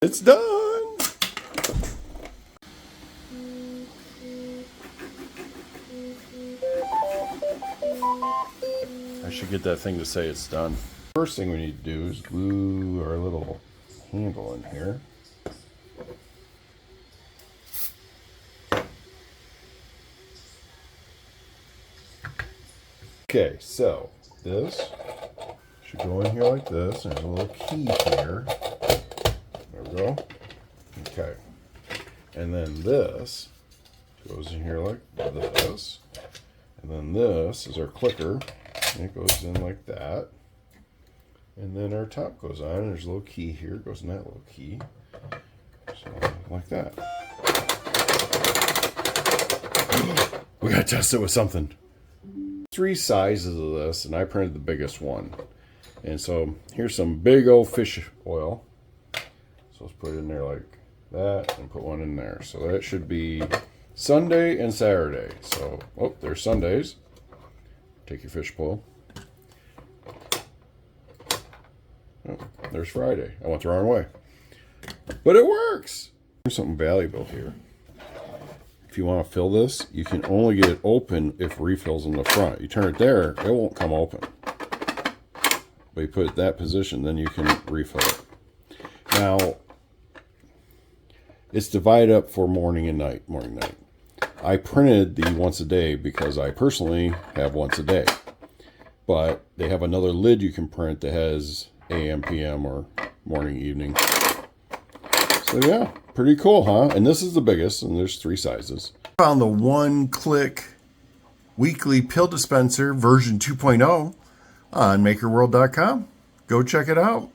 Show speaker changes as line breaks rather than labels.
It's done. I should get that thing to say it's done. First thing we need to do is glue our little handle in here. Okay, so this should go in here like this. There's a little key here. There we go. Okay. And then this goes in here like this. And then this is our clicker. And it goes in like that. And then our top goes on. There's a little key here. It goes in that little key. So, like that. We gotta test it with something. 3 sizes of this, and I printed the biggest one. And so here's some big old fish oil. So let's put it in there like that and put one in there. So that should be Sunday and Saturday. So, oh, there's Sundays. Take your fish pole. Oh, there's Friday. I went the wrong way. But it works! There's something valuable here. If you want to fill this, you can only get it open if refills in the front. You turn it there, it won't come open. But you put it in that position, then you can refill it. Now, it's divided up for morning and night, morning, night. I printed the once a day because I personally have once a day. But they have another lid you can print that has AM, PM, or morning, evening. So yeah, pretty cool, huh? And this is the biggest, and there's 3 sizes. Found the one-click weekly pill dispenser version 2.0 on makerworld.com. Go check it out.